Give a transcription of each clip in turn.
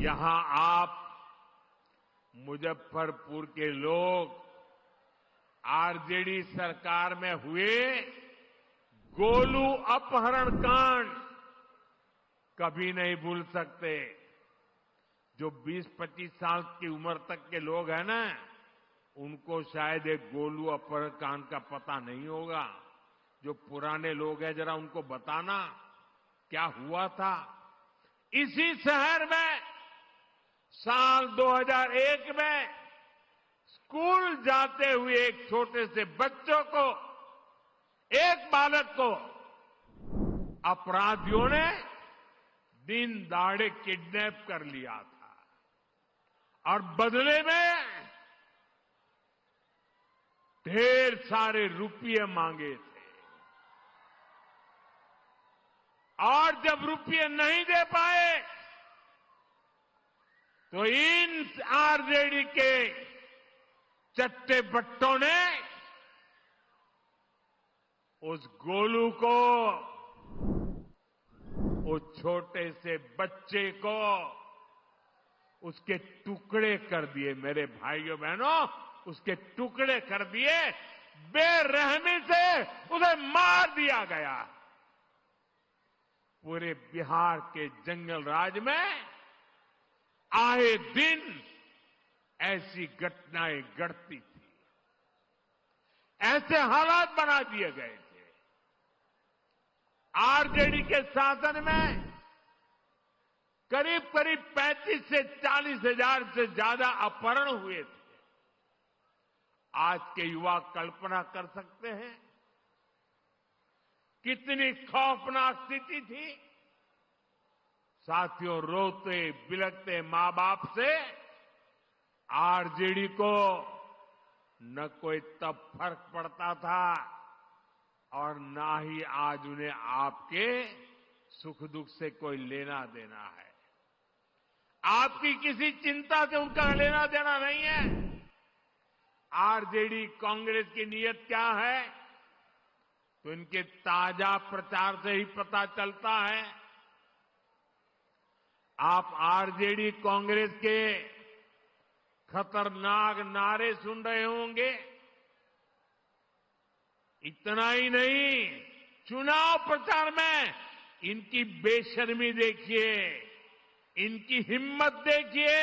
यहां आप मुजफ्फरपुर के लोग आरजेडी सरकार में हुए गोलू अपहरण कांड कभी नहीं भूल सकते। जो 20-25 साल की उम्र तक के लोग हैं ना, उनको शायद एक गोलू अपहरण कांड का पता नहीं होगा। जो पुराने लोग हैं, जरा उनको बताना क्या हुआ था। इसी शहर में साल 2001 में स्कूल जाते हुए एक छोटे से बच्चों को, एक बालक को अपराधियों ने दिन दहाड़े किडनैप कर लिया था और बदले में ढेर सारे रुपये मांगे थे। और जब रुपये नहीं दे पाए तो इन आरजेडी के चट्टे बट्टों ने उस गोलू को, उस छोटे से बच्चे को उसके टुकड़े कर दिए। मेरे भाइयों बहनों, उसके टुकड़े कर दिए। बेरहमी से उसे मार दिया गया। पूरे बिहार के जंगल राज में आए दिन ऐसी घटनाएं घटती थी। ऐसे हालात बना दिए गए थे। आरजेडी के शासन में करीब करीब 35 से 40 हजार से ज्यादा अपहरण हुए थे। आज के युवा कल्पना कर सकते हैं कितनी खौफनाक स्थिति थी। साथियों, रोते बिलखते मां बाप से आरजेडी को न कोई तब फर्क पड़ता था और ना ही आज उन्हें आपके सुख दुख से कोई लेना देना है। आपकी किसी चिंता से उनका लेना देना नहीं है। आरजेडी कांग्रेस की नीयत क्या है तो इनके ताजा प्रचार से ही पता चलता है। आप आरजेडी कांग्रेस के खतरनाक नारे सुन रहे होंगे। इतना ही नहीं, चुनाव प्रचार में इनकी बेशर्मी देखिए, इनकी हिम्मत देखिए।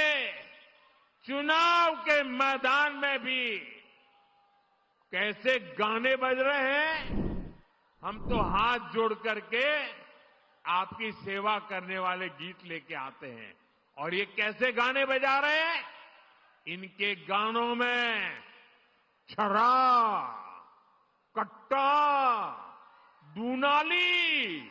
चुनाव के मैदान में भी कैसे गाने बज रहे हैं। हम तो हाथ जोड़ करके आपकी सेवा करने वाले गीत लेके आते हैं और ये कैसे गाने बजा रहे हैं। इनके गानों में छरा, कट्टा, दूनाली,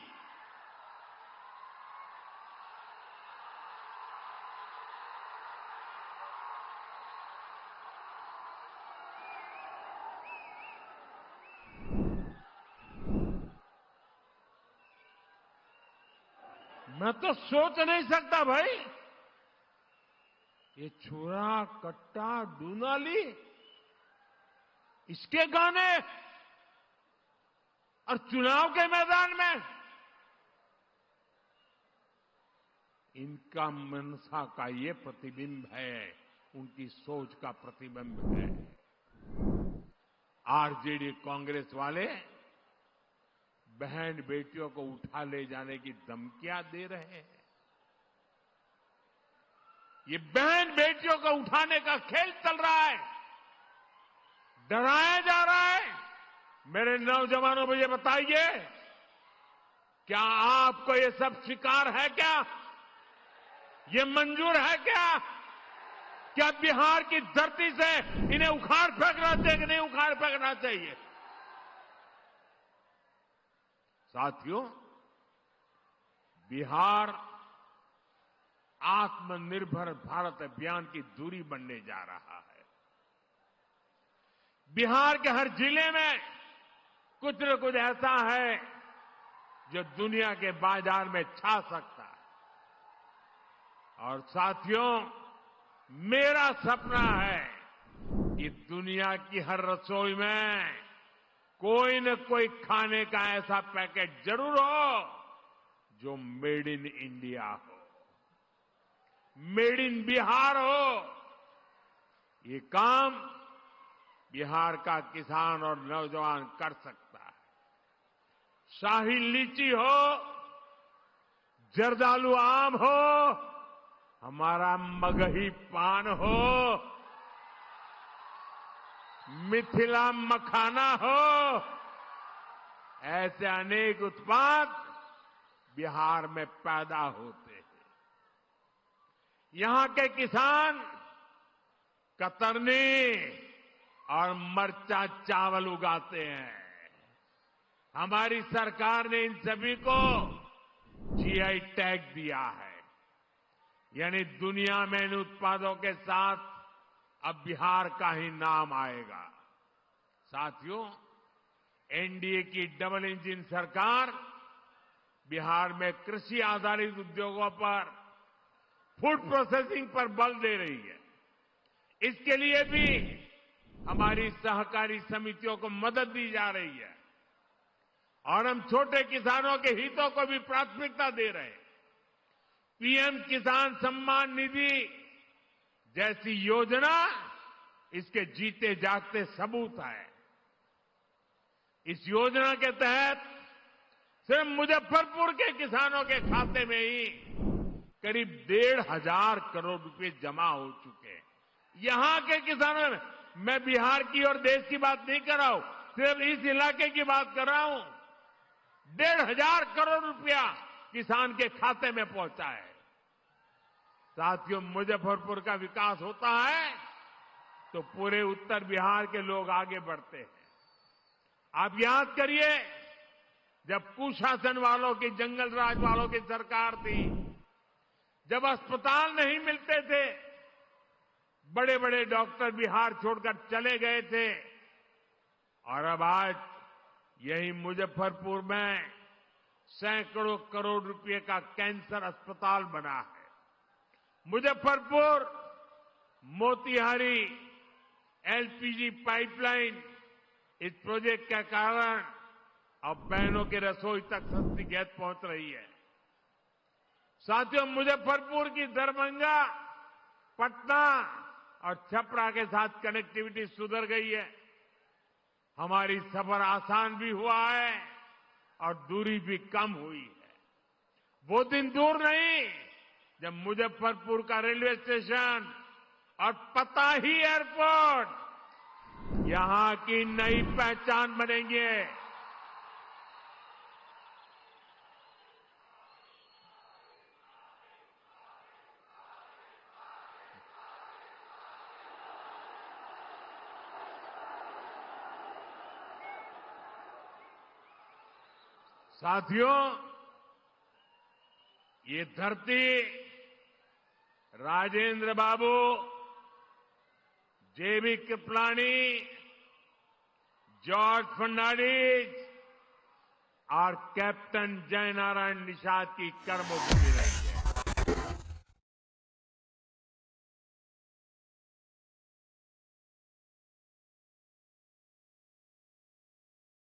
मैं तो सोच नहीं सकता भाई। ये छुरा, कट्टा, दूनाली, इसके गाने और चुनाव के मैदान में। इनका मनसा का ये प्रतिबिंब है, उनकी सोच का प्रतिबिंब है। आरजेडी कांग्रेस वाले बहन बेटियों को उठा ले जाने की धमकियां दे रहे हैं। ये बहन बेटियों को उठाने का खेल चल रहा है, डराया जा रहा है। मेरे नौजवानों को ये बताइए, क्या आपको ये सब स्वीकार है? क्या ये मंजूर है? क्या बिहार की धरती से इन्हें उखाड़ फेंकना चाहिए कि नहीं उखाड़ फेंकना चाहिए? साथियों, बिहार आत्मनिर्भर भारत अभियान की धुरी बनने जा रहा है। बिहार के हर जिले में कुछ न कुछ ऐसा है जो दुनिया के बाजार में छा सकता है। और साथियों, मेरा सपना है कि दुनिया की हर रसोई में कोई न कोई खाने का ऐसा पैकेट जरूर हो जो मेड इन इंडिया हो। मेड इन बिहार हो, ये काम बिहार का किसान और नौजवान कर सकता है। शाही लीची हो, जर्दालू आम हो, हमारा मगही पान हो, मिथिला मखाना हो, ऐसे अनेक उत्पाद बिहार में पैदा होते हैं। यहां के किसान कतरनी और मरचा चावल उगाते हैं। हमारी सरकार ने इन सभी को जीआई टैग दिया है, यानी दुनिया में इन उत्पादों के साथ अब बिहार का ही नाम आएगा। साथियों, एनडीए की डबल इंजन सरकार बिहार में कृषि आधारित उद्योगों पर, फूड प्रोसेसिंग पर बल दे रही है। इसके लिए भी हमारी सहकारी समितियों को मदद दी जा रही है और हम छोटे किसानों के हितों को भी प्राथमिकता दे रहे हैं। पीएम किसान सम्मान निधि जैसी योजना इसके जीते जागते सबूत है। इस योजना के तहत सिर्फ मुजफ्फरपुर के किसानों के खाते में ही करीब 1,500 करोड़ रुपए जमा हो चुके हैं। यहां के किसानों में, मैं बिहार की और देश की बात नहीं कर रहा हूं, सिर्फ इस इलाके की बात कर रहा हूं। 1,500 करोड़ रुपया किसान के खाते में पहुंचा है। साथियों, मुजफ्फरपुर का विकास होता है तो पूरे उत्तर बिहार के लोग आगे बढ़ते हैं। आप याद करिए, जब कुशासन वालों की, जंगल राज वालों की सरकार थी, जब अस्पताल नहीं मिलते थे, बड़े बड़े डॉक्टर बिहार छोड़कर चले गए थे, और अब आज यही मुजफ्फरपुर में सैकड़ों करोड़ रुपए का कैंसर अस्पताल बना है। मुजफ्फरपुर मोतिहारी एलपीजी पाइपलाइन, इस प्रोजेक्ट के कारण अब बहनों की रसोई तक सस्ती गैस पहुंच रही है। साथियों, मुजफ्फरपुर की दरभंगा, पटना और छपरा के साथ कनेक्टिविटी सुधर गई है। हमारी सफर आसान भी हुआ है और दूरी भी कम हुई है। वो दिन दूर नहीं जब मुजफ्फरपुर का रेलवे स्टेशन और पताही एयरपोर्ट यहां की नई पहचान बनेंगे। साथियों, ये धरती राजेंद्र बाबू, जेबी कृपलानी, जॉर्ज फर्नांडिस और कैप्टन जयनारायण निषाद की कर्मभूमि रही।